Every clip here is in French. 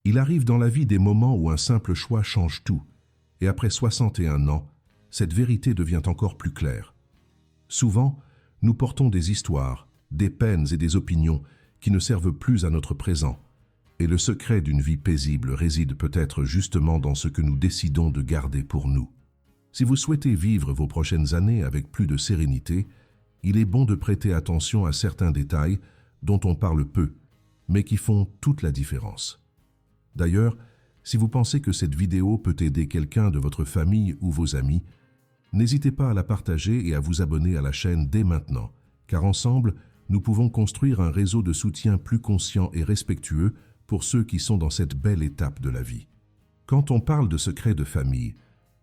Il arrive dans la vie des moments où un simple choix change tout, et après 61 ans, cette vérité devient encore plus claire. Souvent, nous portons des histoires, des peines et des opinions qui ne servent plus à notre présent, et le secret d'une vie paisible réside peut-être justement dans ce que nous décidons de garder pour nous. Si vous souhaitez vivre vos prochaines années avec plus de sérénité, il est bon de prêter attention à certains détails dont on parle peu, mais qui font toute la différence. D'ailleurs, si vous pensez que cette vidéo peut aider quelqu'un de votre famille ou vos amis, n'hésitez pas à la partager et à vous abonner à la chaîne dès maintenant, car ensemble, nous pouvons construire un réseau de soutien plus conscient et respectueux pour ceux qui sont dans cette belle étape de la vie. Quand on parle de secrets de famille,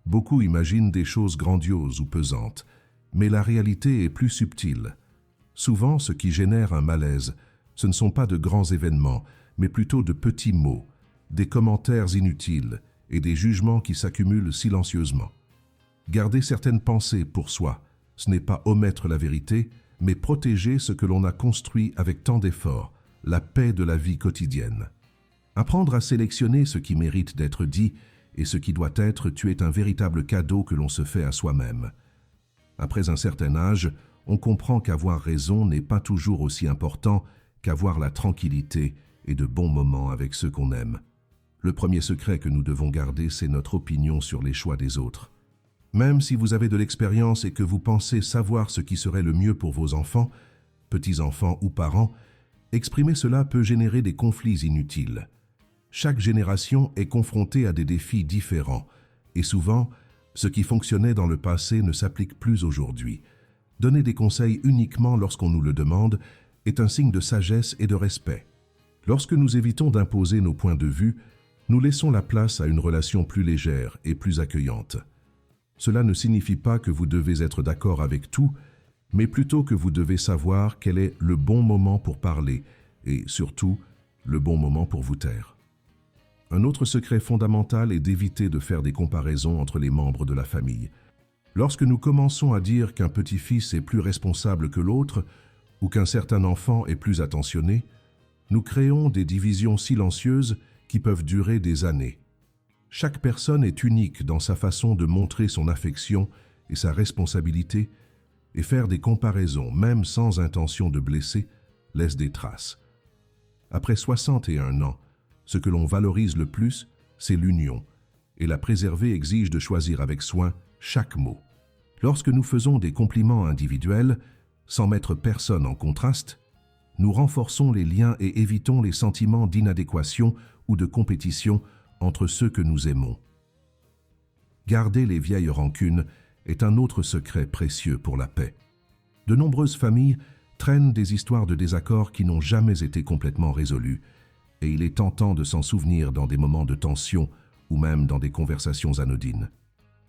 beaucoup imaginent des choses grandioses ou pesantes, mais la réalité est plus subtile. Souvent, ce qui génère un malaise, ce ne sont pas de grands événements, mais plutôt de petits mots, des commentaires inutiles et des jugements qui s'accumulent silencieusement. Garder certaines pensées pour soi, ce n'est pas omettre la vérité, mais protéger ce que l'on a construit avec tant d'efforts, la paix de la vie quotidienne. Apprendre à sélectionner ce qui mérite d'être dit et ce qui doit être tué est un véritable cadeau que l'on se fait à soi-même. Après un certain âge, on comprend qu'avoir raison n'est pas toujours aussi important qu'avoir la tranquillité et de bons moments avec ceux qu'on aime. Le premier secret que nous devons garder, c'est notre opinion sur les choix des autres. Même si vous avez de l'expérience et que vous pensez savoir ce qui serait le mieux pour vos enfants, petits-enfants ou parents, exprimer cela peut générer des conflits inutiles. Chaque génération est confrontée à des défis différents, et souvent, ce qui fonctionnait dans le passé ne s'applique plus aujourd'hui. Donner des conseils uniquement lorsqu'on nous le demande est un signe de sagesse et de respect. Lorsque nous évitons d'imposer nos points de vue, nous laissons la place à une relation plus légère et plus accueillante. Cela ne signifie pas que vous devez être d'accord avec tout, mais plutôt que vous devez savoir quel est le bon moment pour parler et, surtout, le bon moment pour vous taire. Un autre secret fondamental est d'éviter de faire des comparaisons entre les membres de la famille. Lorsque nous commençons à dire qu'un petit-fils est plus responsable que l'autre ou qu'un certain enfant est plus attentionné, nous créons des divisions silencieuses qui peuvent durer des années. Chaque personne est unique dans sa façon de montrer son affection et sa responsabilité, et faire des comparaisons, même sans intention de blesser, laisse des traces. Après 61 ans, ce que l'on valorise le plus, c'est l'union, et la préserver exige de choisir avec soin chaque mot. Lorsque nous faisons des compliments individuels, sans mettre personne en contraste, nous renforçons les liens et évitons les sentiments d'inadéquation ou de compétition entre ceux que nous aimons. Garder les vieilles rancunes est un autre secret précieux pour la paix. De nombreuses familles traînent des histoires de désaccords qui n'ont jamais été complètement résolues, et il est tentant de s'en souvenir dans des moments de tension ou même dans des conversations anodines.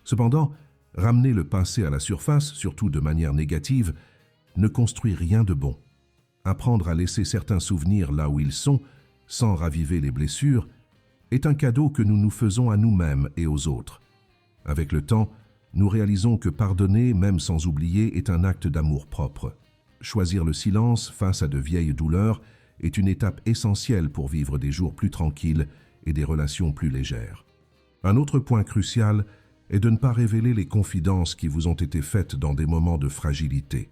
Cependant, ramener le passé à la surface, surtout de manière négative, ne construit rien de bon. Apprendre à laisser certains souvenirs là où ils sont, sans raviver les blessures, est un cadeau que nous nous faisons à nous-mêmes et aux autres. Avec le temps, nous réalisons que pardonner, même sans oublier, est un acte d'amour-propre. Choisir le silence face à de vieilles douleurs est une étape essentielle pour vivre des jours plus tranquilles et des relations plus légères. Un autre point crucial est de ne pas révéler les confidences qui vous ont été faites dans des moments de fragilité.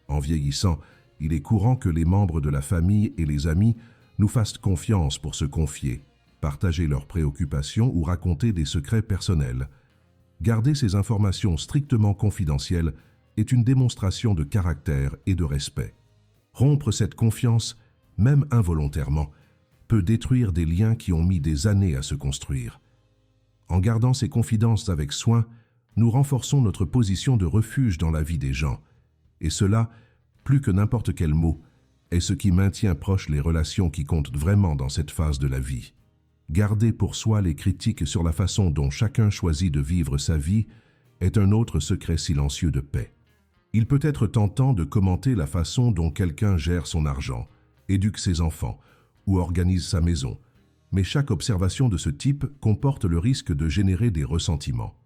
En vieillissant, il est courant que les membres de la famille et les amis nous fassent confiance pour se confier, partager leurs préoccupations ou raconter des secrets personnels. Garder ces informations strictement confidentielles est une démonstration de caractère et de respect. Rompre cette confiance, même involontairement, peut détruire des liens qui ont mis des années à se construire. En gardant ces confidences avec soin, nous renforçons notre position de refuge dans la vie des gens. Et cela, plus que n'importe quel mot, est ce qui maintient proches les relations qui comptent vraiment dans cette phase de la vie. Garder pour soi les critiques sur la façon dont chacun choisit de vivre sa vie est un autre secret silencieux de paix. Il peut être tentant de commenter la façon dont quelqu'un gère son argent, éduque ses enfants ou organise sa maison, mais chaque observation de ce type comporte le risque de générer des ressentiments.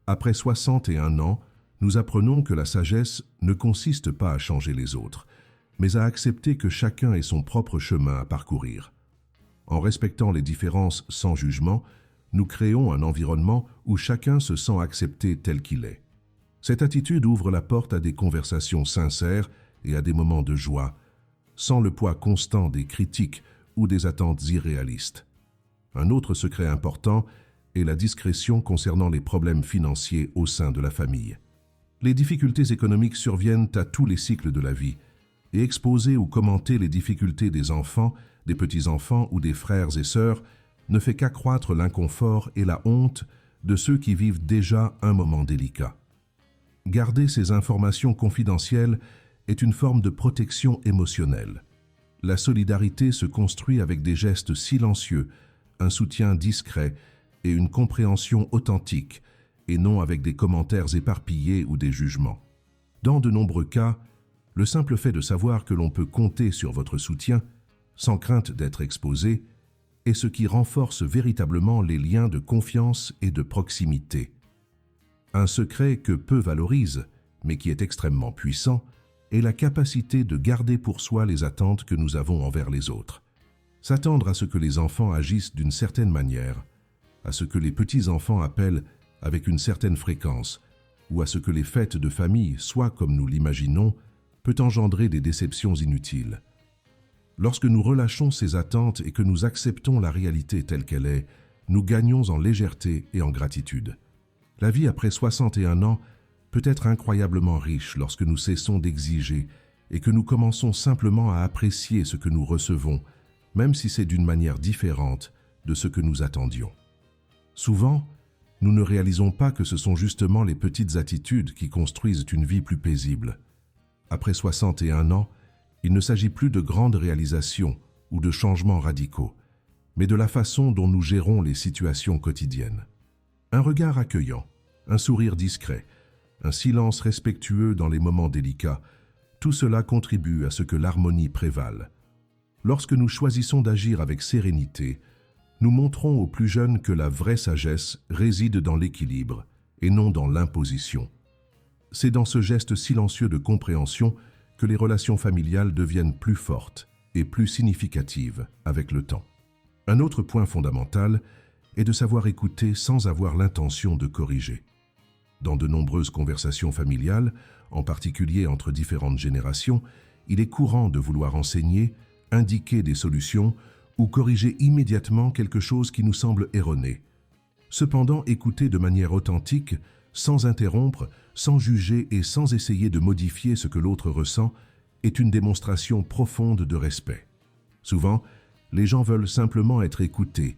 Après 61 ans, nous apprenons que la sagesse ne consiste pas à changer les autres, mais à accepter que chacun ait son propre chemin à parcourir. En respectant les différences sans jugement, nous créons un environnement où chacun se sent accepté tel qu'il est. Cette attitude ouvre la porte à des conversations sincères et à des moments de joie, sans le poids constant des critiques ou des attentes irréalistes. Un autre secret important est la discrétion concernant les problèmes financiers au sein de la famille. Les difficultés économiques surviennent à tous les cycles de la vie, et exposer ou commenter les difficultés des enfants, des petits-enfants ou des frères et sœurs ne fait qu'accroître l'inconfort et la honte de ceux qui vivent déjà un moment délicat. Garder ces informations confidentielles est une forme de protection émotionnelle. La solidarité se construit avec des gestes silencieux, un soutien discret et une compréhension authentique, et non avec des commentaires éparpillés ou des jugements. Dans de nombreux cas, le simple fait de savoir que l'on peut compter sur votre soutien, sans crainte d'être exposé, est ce qui renforce véritablement les liens de confiance et de proximité. Un secret que peu valorisent, mais qui est extrêmement puissant, est la capacité de garder pour soi les attentes que nous avons envers les autres. S'attendre à ce que les enfants agissent d'une certaine manière, à ce que les petits-enfants appellent avec une certaine fréquence, ou à ce que les fêtes de famille soient comme nous l'imaginons, peut engendrer des déceptions inutiles. Lorsque nous relâchons ces attentes et que nous acceptons la réalité telle qu'elle est, nous gagnons en légèreté et en gratitude. La vie après 61 ans peut être incroyablement riche lorsque nous cessons d'exiger et que nous commençons simplement à apprécier ce que nous recevons, même si c'est d'une manière différente de ce que nous attendions. Souvent, nous ne réalisons pas que ce sont justement les petites attitudes qui construisent une vie plus paisible. Après 61 ans, il ne s'agit plus de grandes réalisations ou de changements radicaux, mais de la façon dont nous gérons les situations quotidiennes. Un regard accueillant, un sourire discret, un silence respectueux dans les moments délicats, tout cela contribue à ce que l'harmonie prévale. Lorsque nous choisissons d'agir avec sérénité, nous montrons aux plus jeunes que la vraie sagesse réside dans l'équilibre et non dans l'imposition. C'est dans ce geste silencieux de compréhension que les relations familiales deviennent plus fortes et plus significatives avec le temps. Un autre point fondamental est de savoir écouter sans avoir l'intention de corriger. Dans de nombreuses conversations familiales, en particulier entre différentes générations, il est courant de vouloir enseigner, indiquer des solutions ou corriger immédiatement quelque chose qui nous semble erroné. Cependant, écouter de manière authentique, sans interrompre, sans juger et sans essayer de modifier ce que l'autre ressent, est une démonstration profonde de respect. Souvent, les gens veulent simplement être écoutés,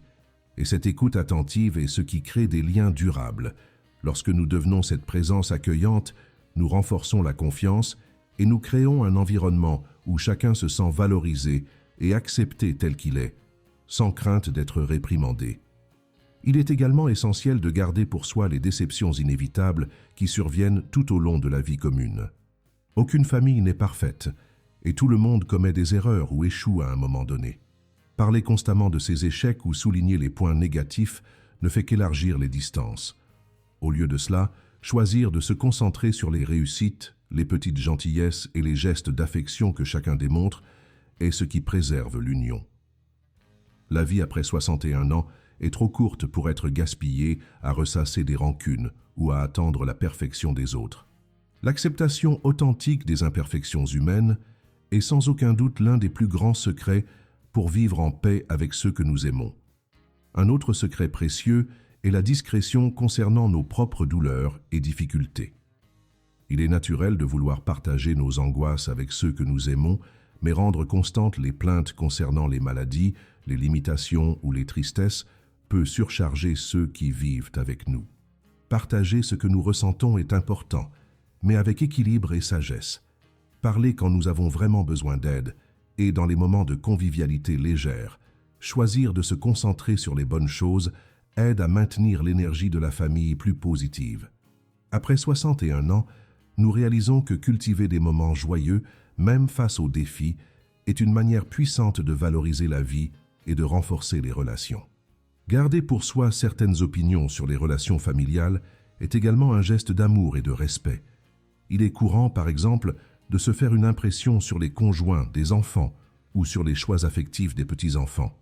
et cette écoute attentive est ce qui crée des liens durables. Lorsque nous devenons cette présence accueillante, nous renforçons la confiance et nous créons un environnement où chacun se sent valorisé et accepté tel qu'il est, sans crainte d'être réprimandé. Il est également essentiel de garder pour soi les déceptions inévitables qui surviennent tout au long de la vie commune. Aucune famille n'est parfaite, et tout le monde commet des erreurs ou échoue à un moment donné. Parler constamment de ses échecs ou souligner les points négatifs ne fait qu'élargir les distances. Au lieu de cela, choisir de se concentrer sur les réussites, les petites gentillesses et les gestes d'affection que chacun démontre est ce qui préserve l'union. La vie après 61 ans est trop courte pour être gaspillée à ressasser des rancunes ou à attendre la perfection des autres. L'acceptation authentique des imperfections humaines est sans aucun doute l'un des plus grands secrets pour vivre en paix avec ceux que nous aimons. Un autre secret précieux est la discrétion concernant nos propres douleurs et difficultés. Il est naturel de vouloir partager nos angoisses avec ceux que nous aimons, mais rendre constantes les plaintes concernant les maladies, les limitations ou les tristesses peut surcharger ceux qui vivent avec nous. Partager ce que nous ressentons est important, mais avec équilibre et sagesse. Parler quand nous avons vraiment besoin d'aide et dans les moments de convivialité légère. Choisir de se concentrer sur les bonnes choses aide à maintenir l'énergie de la famille plus positive. Après 61 ans, nous réalisons que cultiver des moments joyeux, même face aux défis, est une manière puissante de valoriser la vie et de renforcer les relations. Garder pour soi certaines opinions sur les relations familiales est également un geste d'amour et de respect. Il est courant, par exemple, de se faire une impression sur les conjoints des enfants ou sur les choix affectifs des petits-enfants.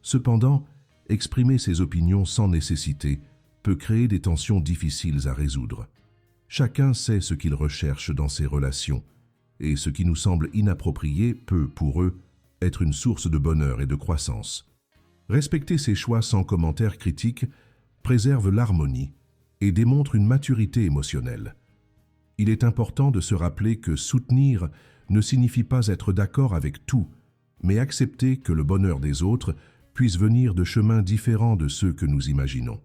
Cependant, exprimer ses opinions sans nécessité peut créer des tensions difficiles à résoudre. Chacun sait ce qu'il recherche dans ses relations, et ce qui nous semble inapproprié peut, pour eux, être une source de bonheur et de croissance. Respecter ses choix sans commentaire critique préserve l'harmonie et démontre une maturité émotionnelle. Il est important de se rappeler que soutenir ne signifie pas être d'accord avec tout, mais accepter que le bonheur des autres puisse venir de chemins différents de ceux que nous imaginons.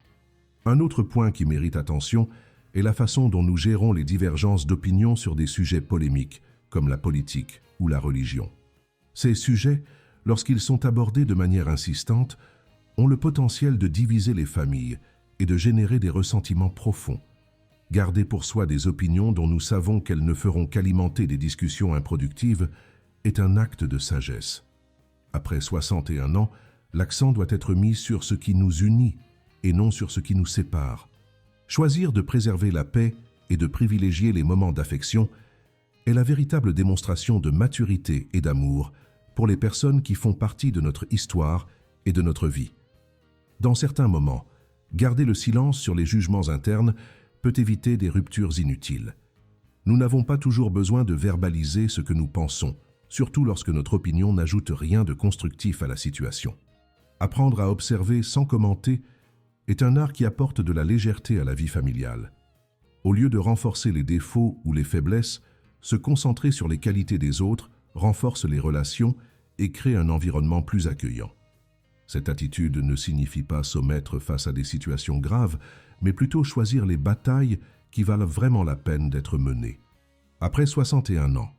Un autre point qui mérite attention est la façon dont nous gérons les divergences d'opinion sur des sujets polémiques, comme la politique ou la religion. Ces sujets, lorsqu'ils sont abordés de manière insistante, ont le potentiel de diviser les familles et de générer des ressentiments profonds. Garder pour soi des opinions dont nous savons qu'elles ne feront qu'alimenter des discussions improductives est un acte de sagesse. Après 61 ans, l'accent doit être mis sur ce qui nous unit et non sur ce qui nous sépare. Choisir de préserver la paix et de privilégier les moments d'affection est la véritable démonstration de maturité et d'amour pour les personnes qui font partie de notre histoire et de notre vie. Dans certains moments, garder le silence sur les jugements internes peut éviter des ruptures inutiles. Nous n'avons pas toujours besoin de verbaliser ce que nous pensons, surtout lorsque notre opinion n'ajoute rien de constructif à la situation. Apprendre à observer sans commenter est un art qui apporte de la légèreté à la vie familiale. Au lieu de renforcer les défauts ou les faiblesses, se concentrer sur les qualités des autres renforce les relations et crée un environnement plus accueillant. Cette attitude ne signifie pas s'omettre face à des situations graves, mais plutôt choisir les batailles qui valent vraiment la peine d'être menées. Après 61 ans,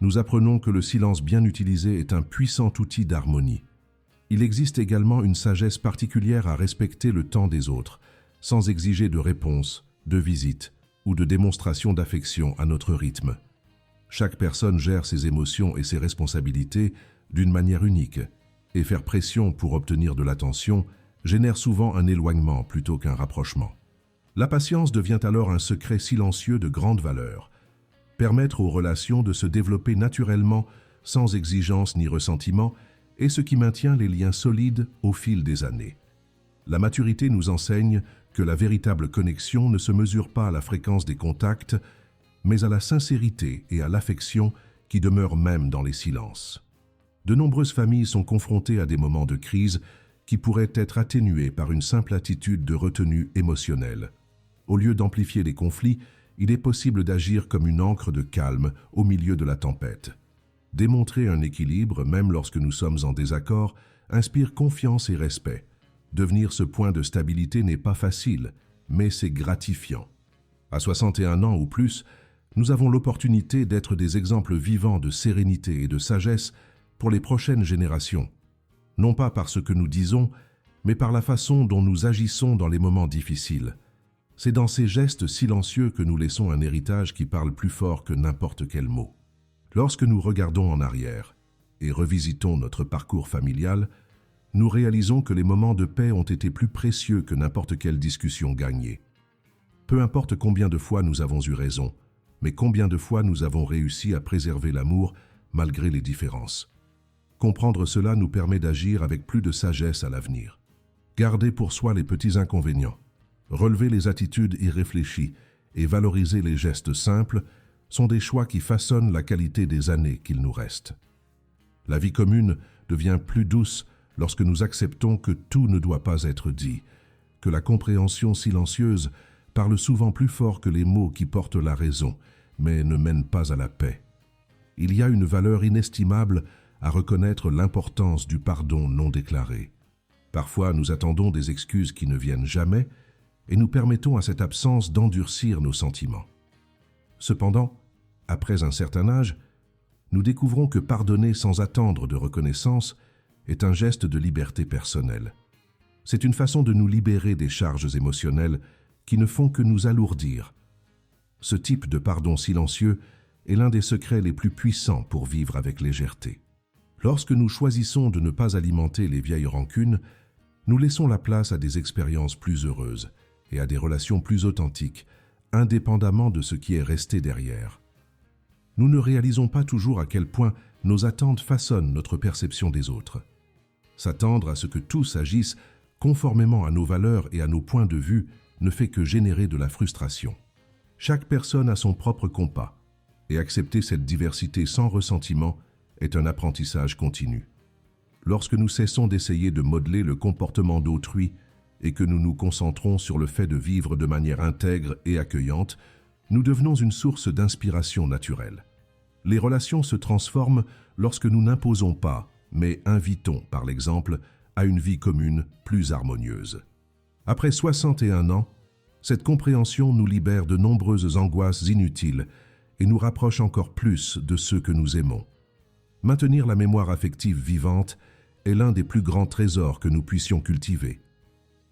nous apprenons que le silence bien utilisé est un puissant outil d'harmonie. Il existe également une sagesse particulière à respecter le temps des autres, sans exiger de réponse, de visite ou de démonstration d'affection à notre rythme. Chaque personne gère ses émotions et ses responsabilités d'une manière unique, et faire pression pour obtenir de l'attention génère souvent un éloignement plutôt qu'un rapprochement. La patience devient alors un secret silencieux de grande valeur. Permettre aux relations de se développer naturellement, sans exigence ni ressentiment, est ce qui maintient les liens solides au fil des années. La maturité nous enseigne que la véritable connexion ne se mesure pas à la fréquence des contacts, mais à la sincérité et à l'affection qui demeurent même dans les silences. De nombreuses familles sont confrontées à des moments de crise qui pourraient être atténués par une simple attitude de retenue émotionnelle. Au lieu d'amplifier les conflits, il est possible d'agir comme une ancre de calme au milieu de la tempête. Démontrer un équilibre, même lorsque nous sommes en désaccord, inspire confiance et respect. Devenir ce point de stabilité n'est pas facile, mais c'est gratifiant. À 61 ans ou plus, nous avons l'opportunité d'être des exemples vivants de sérénité et de sagesse pour les prochaines générations. Non pas par ce que nous disons, mais par la façon dont nous agissons dans les moments difficiles. C'est dans ces gestes silencieux que nous laissons un héritage qui parle plus fort que n'importe quel mot. Lorsque nous regardons en arrière et revisitons notre parcours familial, nous réalisons que les moments de paix ont été plus précieux que n'importe quelle discussion gagnée. Peu importe combien de fois nous avons eu raison, mais combien de fois nous avons réussi à préserver l'amour malgré les différences. Comprendre cela nous permet d'agir avec plus de sagesse à l'avenir. Garder pour soi les petits inconvénients, relever les attitudes irréfléchies et valoriser les gestes simples sont des choix qui façonnent la qualité des années qu'il nous reste. La vie commune devient plus douce lorsque nous acceptons que tout ne doit pas être dit, que la compréhension silencieuse parle souvent plus fort que les mots qui portent la raison, mais ne mènent pas à la paix. Il y a une valeur inestimable à reconnaître l'importance du pardon non déclaré. Parfois, nous attendons des excuses qui ne viennent jamais et nous permettons à cette absence d'endurcir nos sentiments. Cependant, après un certain âge, nous découvrons que pardonner sans attendre de reconnaissance est un geste de liberté personnelle. C'est une façon de nous libérer des charges émotionnelles qui ne font que nous alourdir. Ce type de pardon silencieux est l'un des secrets les plus puissants pour vivre avec légèreté. Lorsque nous choisissons de ne pas alimenter les vieilles rancunes, nous laissons la place à des expériences plus heureuses et à des relations plus authentiques, indépendamment de ce qui est resté derrière. Nous ne réalisons pas toujours à quel point nos attentes façonnent notre perception des autres. S'attendre à ce que tous agissent conformément à nos valeurs et à nos points de vue ne fait que générer de la frustration. Chaque personne a son propre compas, et accepter cette diversité sans ressentiment est un apprentissage continu. Lorsque nous cessons d'essayer de modeler le comportement d'autrui et que nous nous concentrons sur le fait de vivre de manière intègre et accueillante, nous devenons une source d'inspiration naturelle. Les relations se transforment lorsque nous n'imposons pas, mais invitons, par l'exemple, à une vie commune plus harmonieuse. Après 61 ans, cette compréhension nous libère de nombreuses angoisses inutiles et nous rapproche encore plus de ceux que nous aimons. Maintenir la mémoire affective vivante est l'un des plus grands trésors que nous puissions cultiver.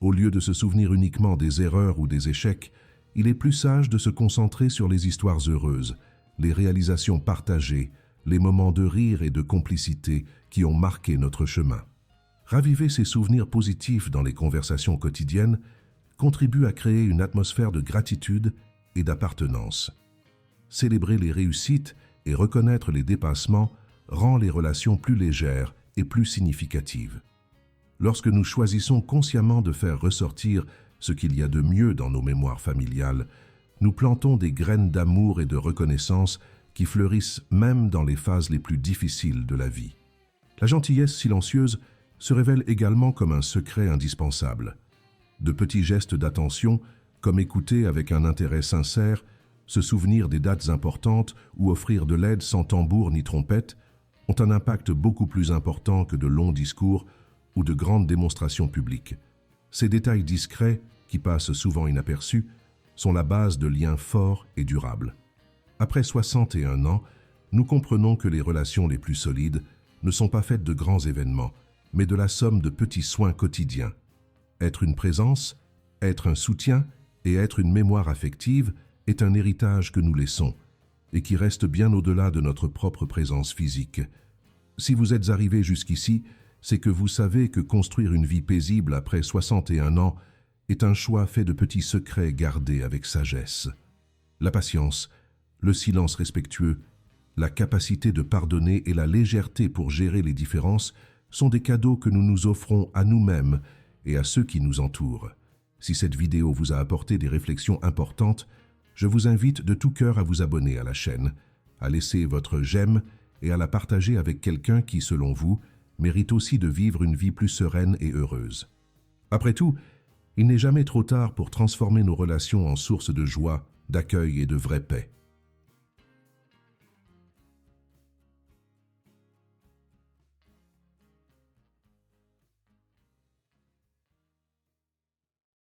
Au lieu de se souvenir uniquement des erreurs ou des échecs, il est plus sage de se concentrer sur les histoires heureuses, les réalisations partagées, les moments de rire et de complicité qui ont marqué notre chemin. Raviver ces souvenirs positifs dans les conversations quotidiennes contribue à créer une atmosphère de gratitude et d'appartenance. Célébrer les réussites et reconnaître les dépassements rend les relations plus légères et plus significatives. Lorsque nous choisissons consciemment de faire ressortir ce qu'il y a de mieux dans nos mémoires familiales, nous plantons des graines d'amour et de reconnaissance qui fleurissent même dans les phases les plus difficiles de la vie. La gentillesse silencieuse se révèle également comme un secret indispensable. De petits gestes d'attention, comme écouter avec un intérêt sincère, se souvenir des dates importantes ou offrir de l'aide sans tambour ni trompette, ont un impact beaucoup plus important que de longs discours ou de grandes démonstrations publiques. Ces détails discrets, qui passent souvent inaperçus, sont la base de liens forts et durables. Après 61 ans, nous comprenons que les relations les plus solides ne sont pas faites de grands événements, mais de la somme de petits soins quotidiens. Être une présence, être un soutien et être une mémoire affective est un héritage que nous laissons et qui reste bien au-delà de notre propre présence physique. Si vous êtes arrivé jusqu'ici, c'est que vous savez que construire une vie paisible après 61 ans est un choix fait de petits secrets gardés avec sagesse. La patience, le silence respectueux, la capacité de pardonner et la légèreté pour gérer les différences sont des cadeaux que nous nous offrons à nous-mêmes et à ceux qui nous entourent. Si cette vidéo vous a apporté des réflexions importantes, je vous invite de tout cœur à vous abonner à la chaîne, à laisser votre j'aime et à la partager avec quelqu'un qui, selon vous, mérite aussi de vivre une vie plus sereine et heureuse. Après tout, il n'est jamais trop tard pour transformer nos relations en source de joie, d'accueil et de vraie paix.